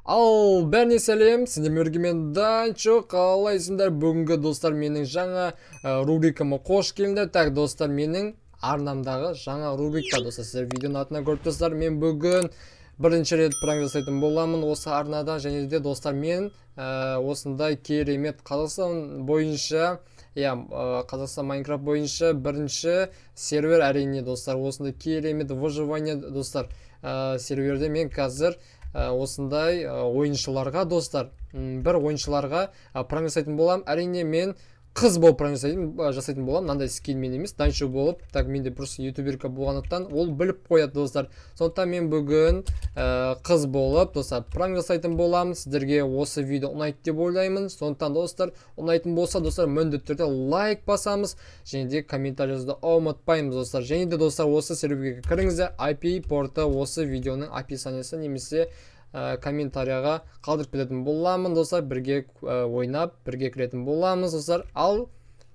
Бәріне сәлем, сіздермен бірге мен Данчо, қалайсыңдар? Бүгінгі достар менің жаңа рубрикама қош келдіңдер. Так, достар, менің арнамдағы жаңа рубрика, достар, сіздер видеоның атынан көріп тұрсыздар. Мен бүгін бірінші рет пранк жасайтын боламын осы арнада, және де достар, мен осындай керемет Қазақстан бойынша, Қазақстан Майнкрафт бойынша бірінші сервер, әрине достар, осындай керемет выживание достар серверде мен қазір осындай ойыншыларға достар, бір ойыншыларға пранк жасайтын болам. Әрине мен қыз болып пранк жасайтын болам, мынандай скинмен емес, Данчо болып. Так, менде просто ютуберка болғандықтан ол біліп қояды достар. Сондықтан мен бүгін қыз болып достар пранк жасайтын болам. Сіздерге осы видео ұнайды деп ойлаймын. Сондықтан достар, ұнайтын болса достар, міндетті түрде лайк басамыз, және де комментарий жазуды ұмытпаймыз достар. Және де достар, осы серверге кіріңіздер, IP порты осы видеоның описаниясы немесе комментарияға қалдырып кететін боламын достар. Бірге ойнап, бірге кіретін боламыз достар. Ал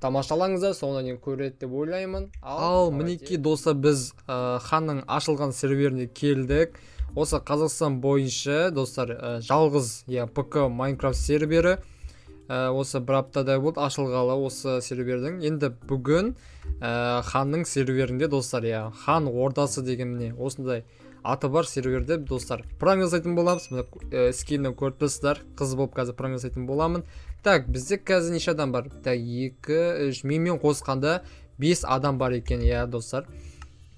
тамашалаңыздар, соңынан кейін көреді деп ойлаймын. Ал мінекей достар, біз ханның ашылған серверіне келдік. Осы Қазақстан бойынша достар, жалғыз ПК Майнкрафт сервері. Осы бір аптадай болды ашылғалы осы сервердің. Енді бүгін ханның серверінде достар, хан ордасы деген міне осындай аты бар серверде достар пранк жасайтын боламыз. Скиннен көріп тұрсыздар, қыз болып қазір пранк жасайтын боламын. Так, бізде қазір неше адам бар? Так, 2, 3, менімен қосқанда 5 адам бар екен, достар.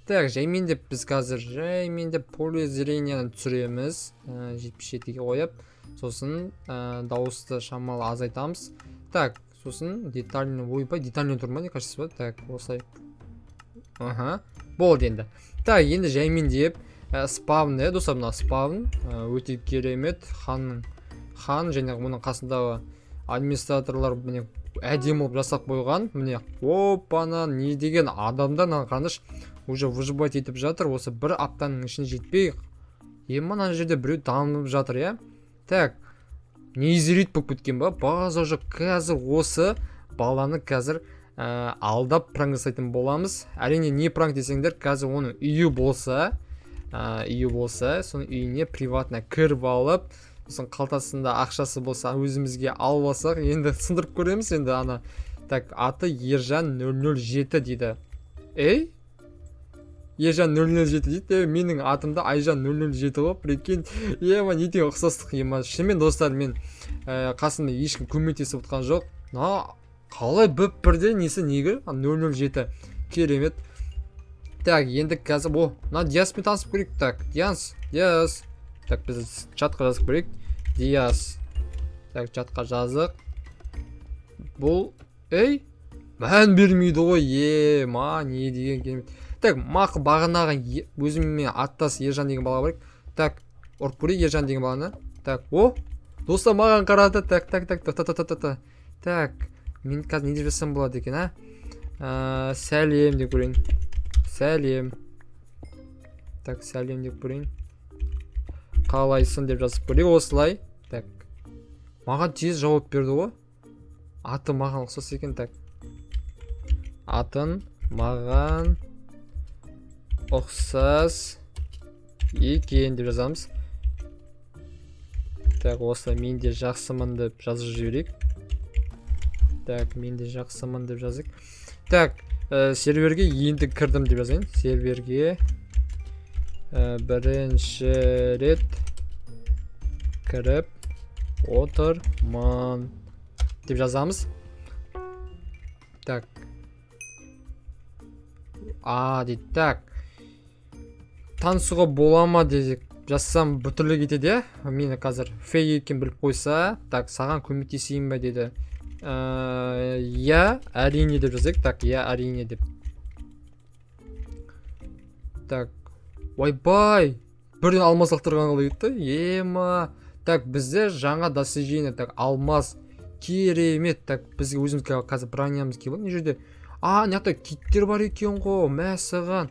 Так, жаймен деп біз қазір поле зренияны түсіреміз, 77-ге қойып, сосын дауысты шамалы азайтамыз. Так, сосын детальный ойбай, детальный тұрма не кажется ба? Так, осылай. Болды енді. Так, енді жаймен деп спавн, достар, мына спавн өте керемет. Хан және мұның қасындағы администраторлар міне әдемі болып жасап қойған. Міне опана, не деген адамдар қаныш уже выживать етіп жатыр. Осы бір аптаның ішіне жетпей мына жерде біреу дамып жатыр, Так, неизерит болып кеткен ба? База жоқ. Қазір осы баланы қазір алдап пранк жасайтын боламыз. Әрине не пранк десеңдер, қазір оның үйі болса, соның үйіне приватна кіріп алып, сосын қалтасында ақшасы болса өзімізге алып алсақ, енді сындырып көреміз енді ана. Так, аты Ержан 007 дейді. Ержан 007 дейді, менің атымда Айжан 007 болып, прикинь, нетен ұқсастық, шынымен достар, мен қасымда ешкім көмектесіп отқан жоқ. Қалай бірде несі неге 007 керемет. Так, енді қазір мына Диаспен танысып көрейік. Так, Диас. Так, біз чатқа жазып көрейік. Диас. Так, чатқа жазық. Бұл мән бермейді ғой, не деген керемет. Так, мақы бағанағы өзіммен аттас Ержан деген бала барайық. Так, ұрып көрейік Ержан деген баланы. Так, достар маған қарады. Так, мен қазір не деп жасам болады екен, сәлем деп көрейін. Сәлем. Так, сәлем деп көрейін. Қалайсың деп жазып көрейік осылай. Так, маған тез жауап берді ғой. Аты маған ұқсас екен. Так, атын маған ұқсас екен деп жазамыз. Так, осылай мен де жақсымын деп жазып жіберейік. Так, мен де жақсымын деп жазайық. Так, серверге енді кірдім деп жазайын. Серверге бірінші рет кіріп отырмын деп жазамыз. Так, дейді. Так, танысуға бола ма дедік жазсам бүтірлі кетеді. Мені қазір фейк екен біліп қойса. Так, саған көмектесейін ба деді. Әрине деп жазайық. Так, әрине деп. Так, ойбай, бірден алмас лақтырған қалай кетті. Так, бізде жаңа достижение. Так, алмас керемет. Так, бізге өзімізге қазір брониямыз келіп. Не жерде? Неқта киттер бар екен ғой, мәсіған.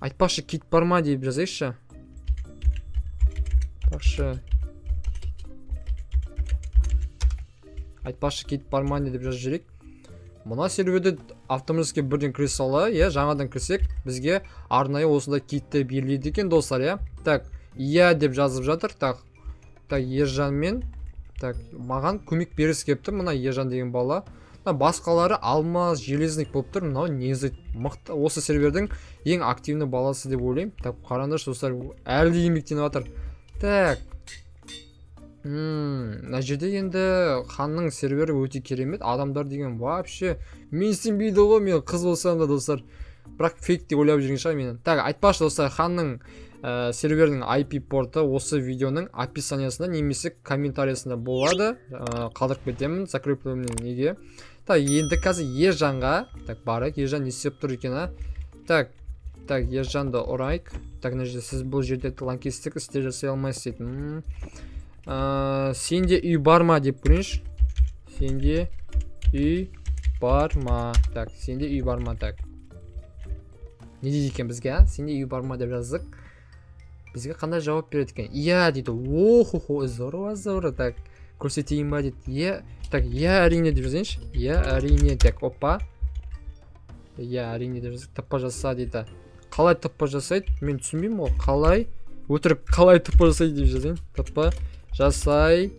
Айтпақшы, кит бар ма деп жазайықшы. Айтпақшы, кит бар ма деп жазып жүрек. Мұна серверде автоматически бірден кіре сала, жаңадан кірсек, бізге арнайы осындай китті беріледі екен достар, Так, деп жазып жатыр. Так, Ержан мен так маған көмек бергісі келіп тұр. Мына Ержан деген бала. Басқалары алмаз, железник болып тұр. Мынау негізі мықты, осы сервердің ең активны баласы деп ойлаймын. Так, қараңдаршы достар, әлі де еңбектеніп жатыр. Так. Мына жерде енді ханның сервері өте керемет. Адамдар деген вообще мен сенбейді ғой, мен қыз болсам да достар. Бірақ фейк деп ойлап жүрген шығар менен. Так, айтпақшы достар, ханның сервердің IP порты осы видеоның описаниясында немесе комментариясында болады. Қалдырып кетемін, закрепленный неге. Так, енді қазір Ержанға, так, барайық. Ержан не істеп тұр екен, Так, Ержанды ұрайық. Так, сіз бұл жерде лаңкестік істер жасай алмайсыз дейді. Сенде үй бар ма деп көрейінші. Сенде үй бар ма? Так, сенде үй бар ма? Так. Не дейді екен бізге? Сенде үй бар ма деп жаздық. Бізге қандай жауап береді екен? Иә дейді. О-хо-хо, здорово. Так, көрсетейін ба дейді. Так, иә әрине деп жазайыншы. Иә әрине. Так, опа. Иә әрине деп жазайық. Таппа жаса дейді. Қалай таппа жасайды? Мен түсінбеймін ғой. Қалай? Өтірік қалай таппа жасайды деп жазайын. Таппа жасайды.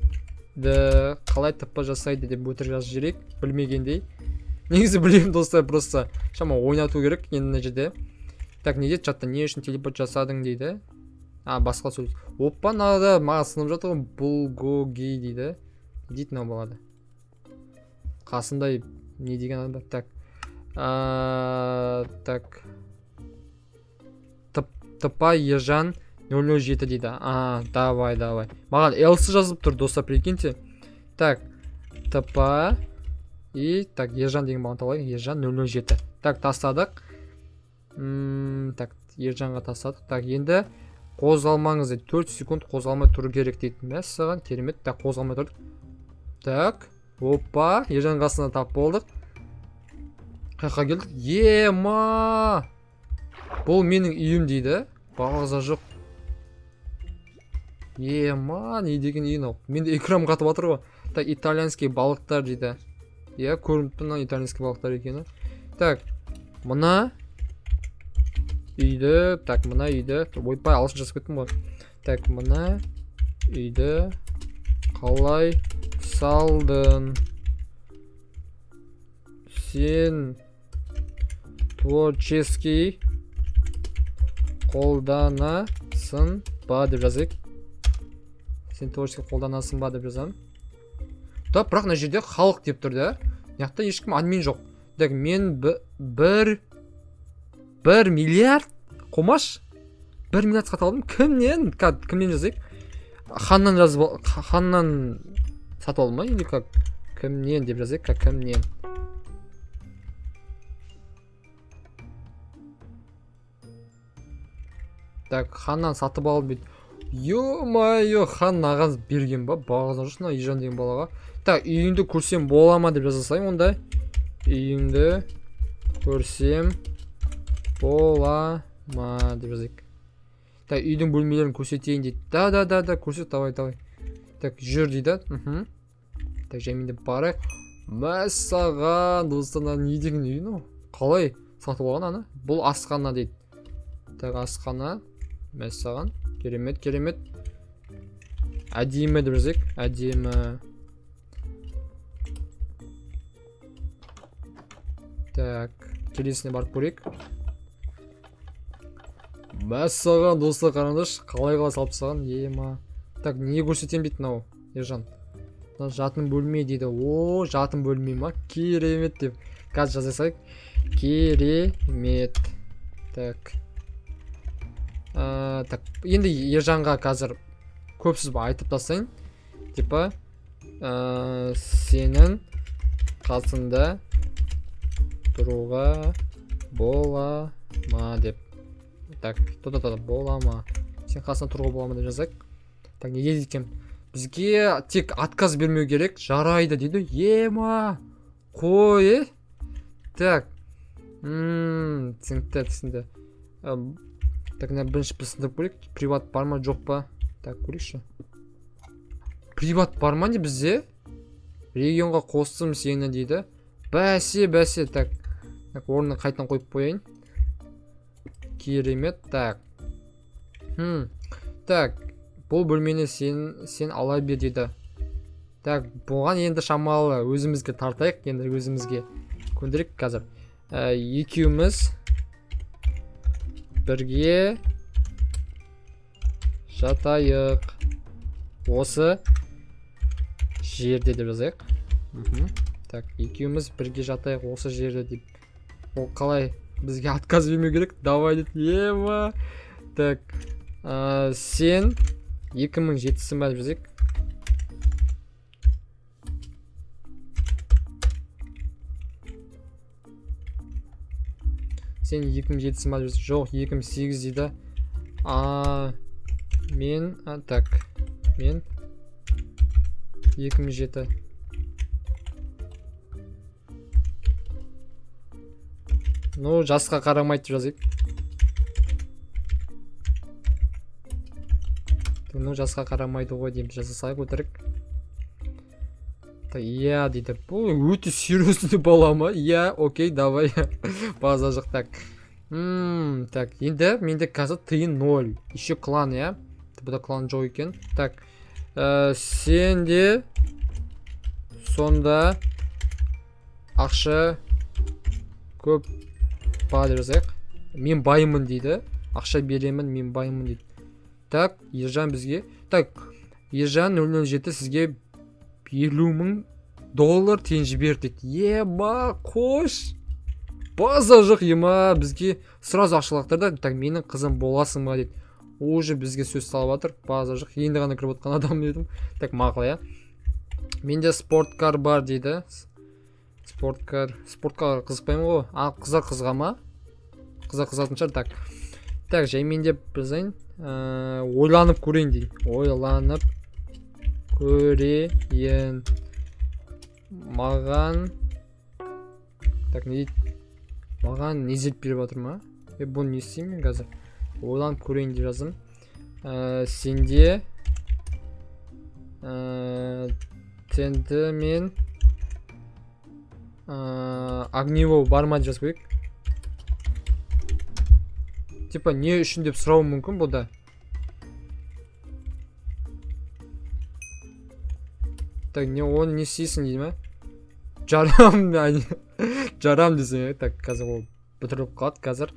Қалай таппа жасайды деп өтірік жазып жіберейік. Білмегендей. Негізі білемін достар, просто шама ойнату керек енді мына жерде. Так, не дейді чатта? Не үшін телепорт жасадың дейді. Басқа сөз. Опа, мынада маған сынып жатыр ғой. Булгогей дейді. Не дейді мынау балада? Қасында не деген адам бар? Так. Тапа Ержан 007 дейді. Давай. Маған Элсы жазып тұр достар, прикиньте. Так, тапа и так, Ержан деген маған табайық. Ержан 007. Так, тастадық. Так, Ержанға тастадық. Так, енді қозғалмаңыз дейді. 4 секунд қозғалмай тұру керек дейді. Мәссаған, керемет. Так, қозғалмай тұрдық. Так, опа, Ержан қасына тап болдық. Қайқа келдік. Ема! Бұл менің үйім дейді. Бағаза жоқ. Ема, не деген үйін ол? Менде экран қатып атыр ғой. Так, итальянский балықтар дейді. Иә, көрініп тұр итальянский балықтар екені. Так, мына үйді, так, мына үйді. Ойпай, алсын жазып кеттім ғой. Так, мына үйді қалай салдың? Сен творческий қолданасың ба деп жазайық. Сен творческий қолданасың ба деп жазамын. Да, бірақ мына жерде халық деп тұр да. Яқта ешкім админ жоқ. Так, мен 1 миллиард қомаш 1 миллиард сатып алдым. Кімнен жазайық? Ханнан сатып алдым ма? Или как? Кімнен деп жазайық? Кімнен? Так, ханнан сатып алып бейді. Ё-майо, хан маған берген ба? Бағазан жүрсін Ержан деген балаға. Так, үйіңді көрсем бола ма деп жазасайын онда. Үйіңді көрсем бола ма деп жазайық. Так, үйдің бөлмелерін көрсетейін дейді. Да, көрсет, давай. Так, жүр дейді. Так, жәйменде барайық. Мәссаған, достар, не деген үй мынау? Қалай сатып алған ана? Бұл асхана дейді. Так, асхана. Мәссаған. Керемет. Әдемі деп жазайық. Әдемі. Так, келесіне барып көрейік. Мәссаған, достар, қараңдаршы. Қалай салып тастаған? Ема. Так, не көрсетем дейді мынау, Ержан? Жатын бөлме дейді. О, жатын бөлме ма? Керемет деп. Қазір жазайсайық. Керемет. Так. Так, енді Ержанға қазір көпсіз айтып тастайын. Типа, сенің қасында тұруға бола ма деп. Так, бола ма? Сен қасында тұруға бола ма деп жазайық. Так, неге дейді екен? Бізге тек отказ бермеу керек. Жарайды дейді. Ема! Қой, Так. Түсінді. Так, бірінші пісіндіріп көрейік. Приват бар ма, жоқ па? Так, көрейікші. Приват бар ма не бізде? Регионға қостым сені дейді. Бәсе. Так, орнына қайтан қойып қойайын. Керемет. Так. Так, бұл бөлмені сен ала бер дейді. Так, бұған енді шамалы өзімізге тартайық, енді өзімізге көндірік қазір. Екеуміз бірге жатайық. Осы жерде деп жазайық. Так, екеуміз бірге жатайық осы жерде деп. Ол қалай бізге отказ бермеу керек? Давай дейді. Ема. Так, сен 2007-сі ма деп жазайық. Сен 2007-сі ма деп жазайық. Жоқ, 2008 дейді. Так, мен 2007. Ну, жасқа қарамайды деп жазайық. Ну, жасқа қарамайды ғой деп жазасайық өтірік. Иә дейді. Бұл өте серьезный бала ма? Иә, окей, давай. База жоқ. Так, енді менде қазір тиын 0. Еще клан, иә? Бұда клан жоқ екен. Так, сенде сонда ақша көп ба деп жазайық. Мен баймын дейді. Ақша беремін, мен баймын дейді. Так, Ержан бізге. Так, Ержан 007 сізге $50,000 тиын жібер дейді. Ема, қош. База жоқ ема, бізге сразу ақшалақтырды. Так, менің қызым боласың ба дейді. Уже бізге сөз салып жатыр. База жоқ. Енді ғана кіріп отқан адам дедім. Так, мақыл, иә. Менде спорткар бар дейді. Спорткар қызықпаймын ғой. Қызар қызға ма? Қызар қызатын шығар. Так. Так, жаймен деп біздің ойланып көрейін дейді. Ойланып көрейін. Маған так, не дейді? Маған не зет беріп жатыр ма? Бұл не істеймін қазір? Ойланып көрейін деп жаздым. Сенде сенде мен огнево бар ма деп жазып қояйық. Типа не үшін деп сұрауы мүмкін бұл да. Так, оны не істейсің дейді ма? Жарам десең. Так, қазір ол бітіріп қалады қазір.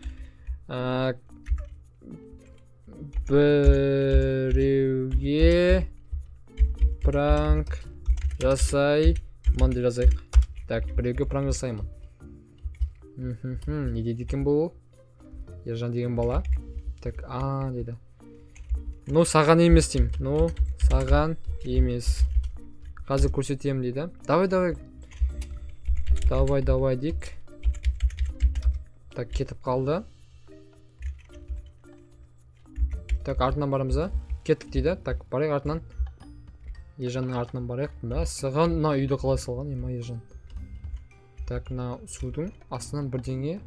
Біреуге пранк жасаймын деп жазайық. Так, біреуге пранк жасаймын. Не дейді екен бұл? Ержан деген бала. Так, дейді. Ну, саған емес деймін. Ну, саған емес. Қазір көрсетемін дейді. Давай дейік. Так, кетіп қалды. Так, артынан барамыз. Кеттік дейді. Так, барайық артынан. Ержанның артынан барайық. Саған мына үйді қалай салған, ема Ержан. Так, мына судың астынан бірдеңе.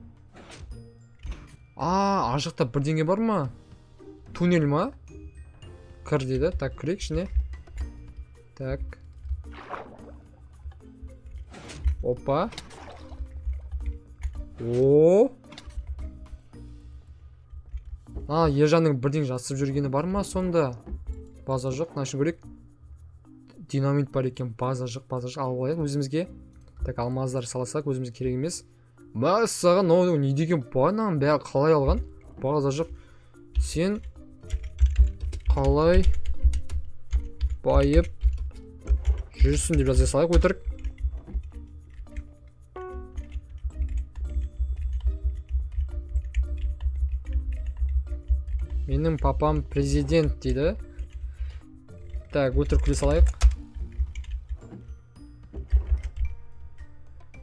Ар жақта бірдеңе бар ма? Туннель ма? Кір дейді. Так, кірейік ішіне. Так. Опа. Ержанның бірден жасып жүргені бар ма сонда? База жоқ, нашын көрек. Динамит бар екен, база жоқ. Алып алайық өзімізге. Так, алмаздар саласақ өзімізге керек емес. Саған не деген банан бәрі қалай алған? База жоқ. Сен қалай байып жүрсің деп жаза салайық өтірік. Менің папам президент дейді. Так, өтірік күле салайық.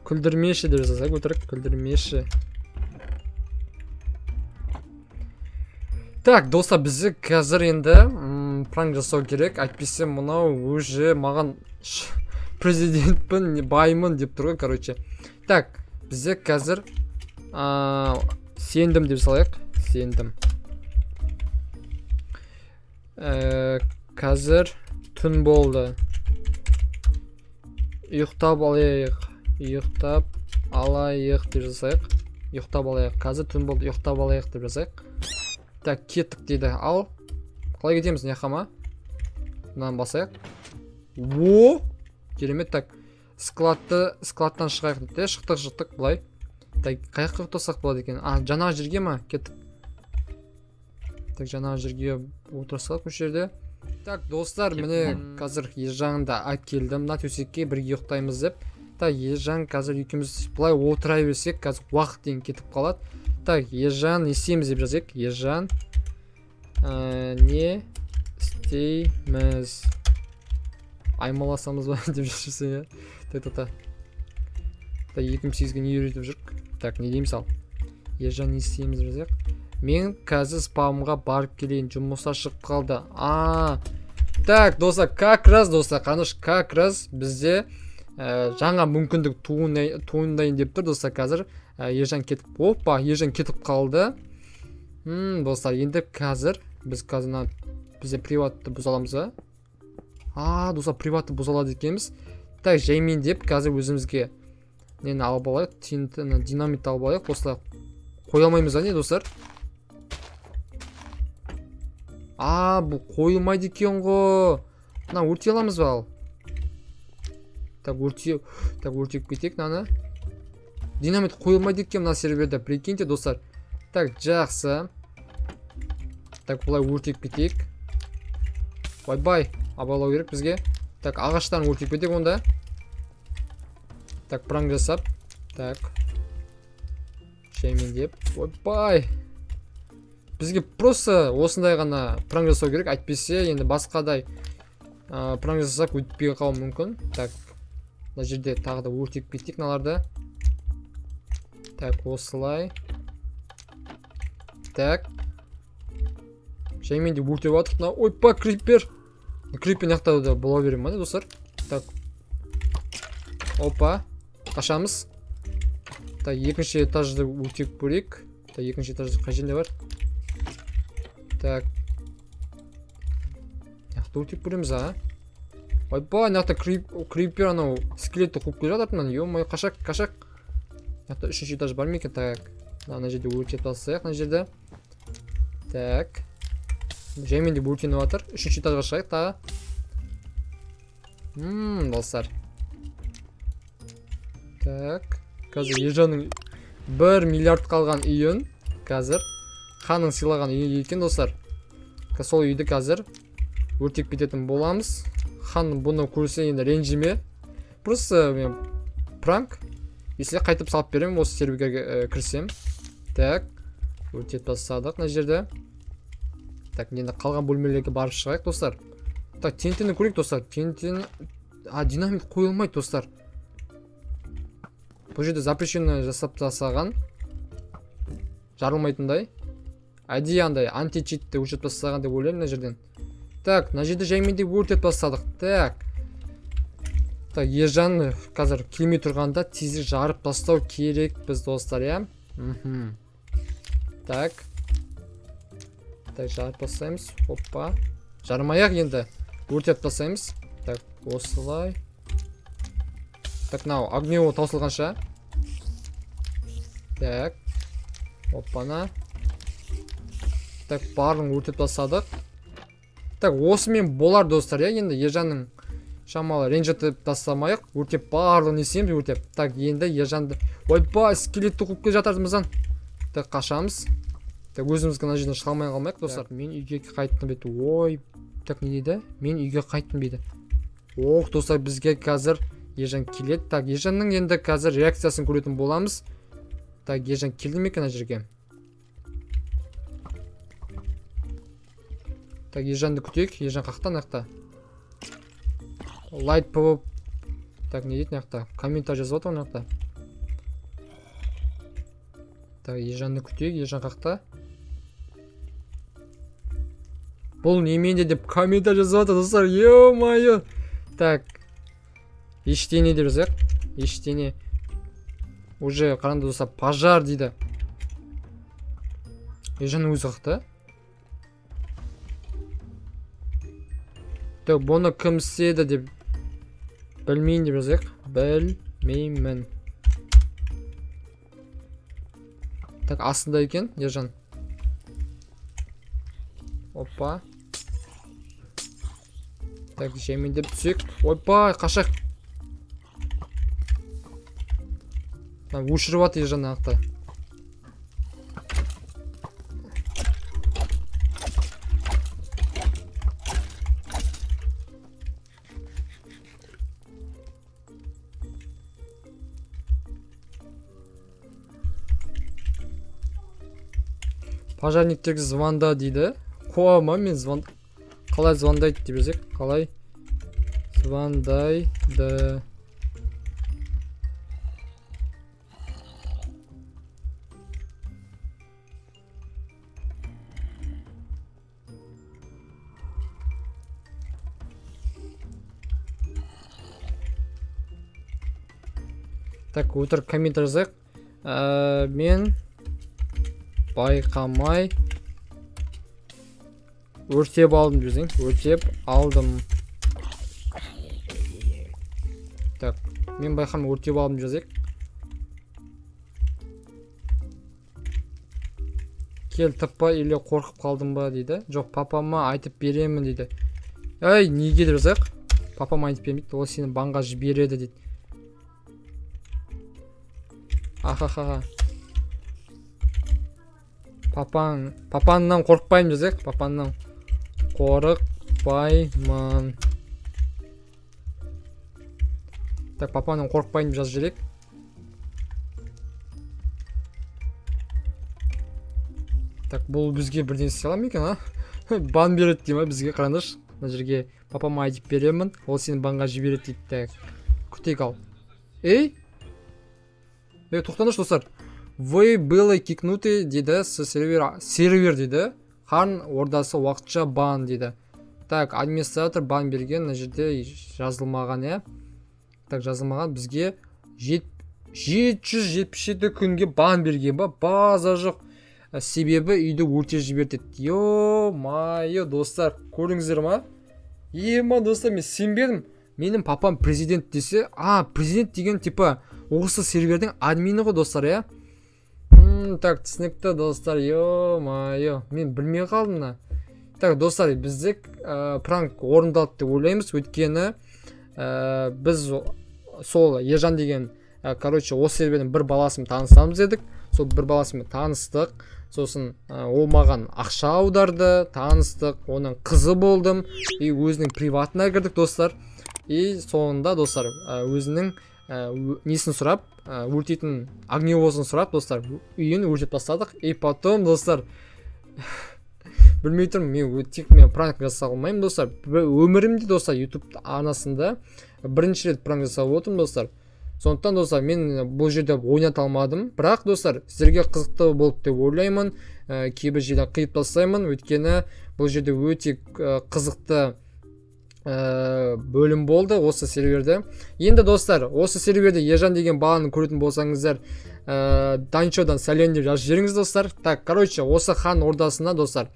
Күлдірмеші деп жазасақ өтірік. Күлдірмеші. Так, достар, бізді қазір енді пранк жасау керек. Әйтпесе мынау уже маған президентпін, баймын деп тұр ғой, короче. Так, бізді қазір сендім деп салайық. Сендім. Қазір түн болды. Ұйықтап алайық деп жасайық. Ұйықтап алайық. Қазір түн болды, ұйықтап алайық деп жасайық. Так, кеттік дейді. Ал, қалай кетеміз, не қама? мынаны басайық. О, керемет. Так, складтан шығайық дейді. Шықтық былай. Так, қаяққа отырсақ болады екен. Жаңағы жерге ма кеттік? Так, жаңағы жерге отырсақ осы жерде. Так, достар, міне қазір ержанды алып келдім. Мына төсекке бірге ұйықтаймыз деп. Так, ержан қазір екеуміз былай отыра берсек, қазір уақыт дейін кетіп қалады. Так, ержан не істейміз деп жазайық. Ержан не істейміз? Аймаласамыз ба деп жүрсің, иә. Так, 28-ге не үйретіп жүрік? Так, не дейміз ал? Ержан не істейміз деп жазайық. Мен қазір спамға барып келейін, жұмыса шығып қалды. Так, достар, как раз бізде жаңа мүмкіндік туындайын деп тұр, достар. Қазір ержан кетіп, ержан кетіп қалды. Достар, енді қазір бізде приватты бұзаламыз ба? Достар, приватты бұзалады екенбіз. Так, жаймен деп қазір өзімізге нені алып алайық, динамит алып алайық. Достар, қоя алмаймыз не, достар? Бұл қойылмайды екен ғой. Мына өртей аламыз ба ал? Так, өртеп кетейік мынаны. Динамит қойылмайды екен мына серверде, прикиньте, достар. Так, жақсы. Так, бұлай өртеп кетейік. Бай-бай, абайлау керек бізге. Так, ағаштарын өртеп кетейік онда. Так, пранк жасап. Так, шаймен деп. Бай-бай. Бізге просто осындай ғана пранк жасау керек, әйтпесе енді басқадай пранк жасасақ өтпей қалуы мүмкін. Так, мына жерде тағы да өртеп кетейік мыналарды. Так, осылай. Так, жаймен де өртеп атық. Ойпа, крипер. Крипер нақтау да бола берем ма, достар? Так, опа, қашамыз. Так, екінші этажды өртеп көрейік. Так, екінші этажды қай жерде бар? Так, нақты өртеп көреміз, Ойпа, нақты крипер анау скелетті қуып келе жатыр. Ё-мое, қашақ. Нақты үшінші этаж бар ма екен? Так, мына жерде өртеп тастайық, мына жерде. Так, жаймен де өртеніп жатыр. Үшінші этажға шығайық тағы. Достар. Так, қазір ержанның 1 миллиард қалған үйін қазір ханның сыйлаған үйі екен, достар. Сол үйді қазір өртеп кететін боламыз. Хан бұны көрсе енді ренжіме. Просто мен пранк. Если қайтып салып берем, осы серверге кірсем. Так, өртеп тастадық мына жерде. Так, енді қалған бөлмелерге барып шығайық, достар. Так, тентені көрейік, достар. Динамит қойылмайды, достар. Бұл жерде запрещено жасап тастаған. Жарылмайтындай. Әдейі андай античитті өртеп тастаған деп ойлаймын мына жерден. Так, мына жерде жаймен де өртеп тастадық. Так, ержан қазір келмей тұрғанда тезірек жарып тастау керек біз, достар, иә? Так, жарып тастаймыз. Опа, жармаяқ енді өртеп тастаймыз. Так, осылай. Так, мынау огнево таусылғанша. Так, опана. Так, барын өртеп тастадық. Так, осымен болар, достар, иә? Енді ержанның шамалы ренжітіп тастамайық. Өртеп барлығын есеміз, өртеп. Так, енді ержанды... Ойпа, скелетті қуып келе жатармыздан. Так, қашамыз. Так, өзімізге мына жерден шыға алмай қалмайық, достар. Мен үйге қайттым беті. Ой, так, не дейді? Мен үйге қайттым бейді. Ох, достар, бізге қазір ержан келеді. Так, ержанның енді қазір реакциясын көретін боламыз. Так, ержан келді ме екен жерге? Так, ержанды күтейік. Ержан қақта нақта? Лайт пвп. Так, не дейді нақта? Комментарий жазып отыр нақта? Так, ержанды күтейік. Ержан қақта? Бұл неменде деп комментарий жазып отыр, достар. Ё-майо. Так, ештеңе деп жазайық. Ештеңе. Уже қаранды, достар, пожар дейді. Ержанның өзі қақта? Так, бұны кім істеді деп білмейін деп жазайық. Білмеймін. Так, астында екен ержан. Опа. Так, жемендеп түсек. Ойпай, қашақ. Өшіріп аты жаңақта. Пожарниктерге звонда дейді. Қуама мен қалай звондайды деп жазайық. Қалай звондайды. Так, өтірік комментар жазайық. Мен байқамай өртеп алдым десең. Өртеп алдым. Так, мен байқамай өртеп алдым жазайық. Кел таппа или қорқып қалдым ба дейді. Жоқ, папама айтып беремін дейді. Ай, неге деп жазайық? Папама айтып бермейді, ол сені банға жібереді дейді. Ахахаха. Папаннан қорықпаймын жазайық. Папаннан қорықпаймын. Так, папаннан қорықпаймын жазып жіберейік. Так, бұл бізге бірден істей ала ма екен, а? Бан береді дей ма бізге, қараңдаршы. Мына жерге папама айтып беремін, ол сені банға жібереді дейді. Так, күтейік ал. Тоқтаңдаршы достар. Вы были кикнуты дейді с сервер дейді. Хан ордасы уақытша бан дейді. Так, администратор бан берген, мына жерде жазылмаған, е. Так, жазылмаған, бізге 777 күнге бан берген ба? База жоқ. Себебі үйді өртеп жіберді. Йо-майо, достар, көрдіңіздер ма? Ема, достар, мен сенбедім. Менің папам президент десе, президент деген типа осы сервердің админі ғой, достар, е? Так, түсінікті, достар, йо-майо, мен білмей қалдым. Так, достар, бізде пранк орындалды деп ойлаймыз, өйткені біз сол Ержан деген, осы сервердің бір баласымен танысамыз дедік. Сол бір баласымен таныстық. Сосын ол маған ақша аударды, таныстық, оның қызы болдым, и өзінің приватына кірдік, достар. И соңында, достар, өзінің несін сұрап, өртейтін огневозын сұрап, достар, үйін өртеп тастадық. И потом, достар, білмей тұрмын, мен пранк жасай алмаймын, достар. Өмірімде, достар, YouTube арнасында бірінші рет пранк жасап отырмын, достар. Сондықтан, достар, мен бұл жерде ойната алмадым. Бірақ, достар, сіздерге қызықты болып деп ойлаймын. Кейбір жерде қиып тастаймын, өйткені бұл жерде өте қызықты бөлім болды осы серверде. Енді, достар, осы серверде Ержан деген баланы көретін болсаңыздар, Данчодан сәлем деп жазып жіберіңіз, достар. Так, короче, осы хан ордасына, достар,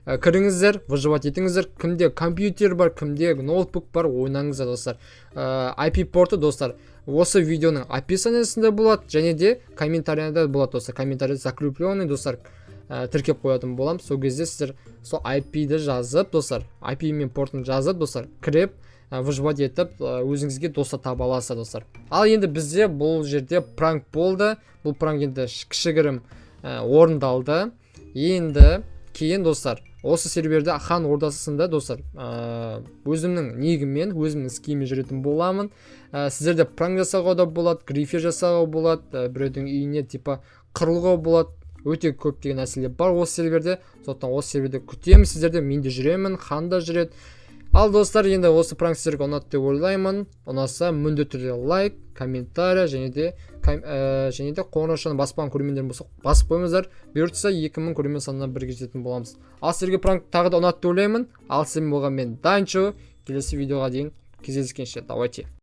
кіріңіздер, выживать етіңіздер. Кімде компьютер бар, кімде ноутбук бар, ойнаңыздар, достар. IP порты, достар, осы видеоның описаниясында болады, және де комментарияда болады, достар. Комментария закрепленный, достар, тіркеп қоятын болам. Сол кезде сіздер сол IP-ді жазып, достар, IP мен портын жазып, достар, кіріп, выживать етіп, өзіңізге достар таба аласыздар, достар. Ал енді бізде бұл жерде пранк болды. Бұл пранк енді кішігірім орындалды. Енді кейін, достар, осы серверде хан ордасында, достар, өзімнің нигіммен, өзімнің скимен жүретін боламын. Сіздерде пранк жасауға да болады, грифер жасауға болады, біреудің үйіне типа қырылуға болады. Өте көптеген нәрселер бар осы серверде. Сондықтан осы серверде күтемін сіздерде, мен де жүремін, хан да жүреді. Ал, достар, енді осы пранк сіздерге ұнады деп ойлаймын. Ұнаса міндетті түрде лайк, комментария және де қоңыраушаны баспаған көрермендер болса басып қойыңыздар. Бұйыртса 2000 көрермен санына бірге жететін боламыз. Ал, сіздерге пранк тағы да ұнады деп ойлаймын. Ал, сіздермен болған мен Данчо. Келесі видеоға дейін кездескенше, давайте.